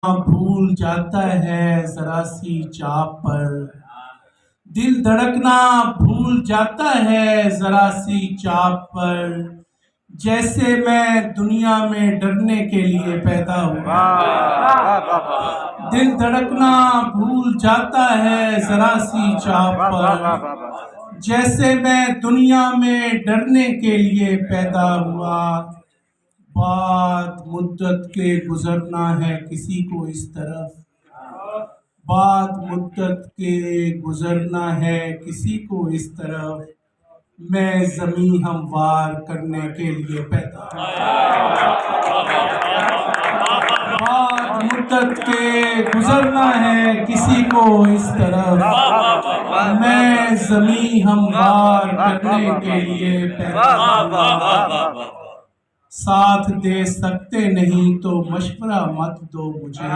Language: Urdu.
بھول جاتا ہے ذرا سی چاپ پر، دل دھڑکنا بھول جاتا ہے ذرا سی چاپ پر، جیسے میں دنیا میں ڈرنے کے لیے پیدا ہوا۔ دل دھڑکنا بھول جاتا ہے ذرا سی چاپ پر، جیسے میں دنیا میں ڈرنے کے لیے پیدا ہوا۔ بات مدت کے گزرنا ہے کسی کو اس طرف، بات مدت کے گزرنا ہے کسی کو اس طرف، میں زمیں ہموار کرنے کے لیے پیدا ہوا۔ بات مدت کے گزرنا ہے کسی کو اس طرف، میں زمیں ہموار کرنے کے لیے پیدا ہوا۔ ساتھ دے سکتے نہیں تو مشورہ مت دو مجھے۔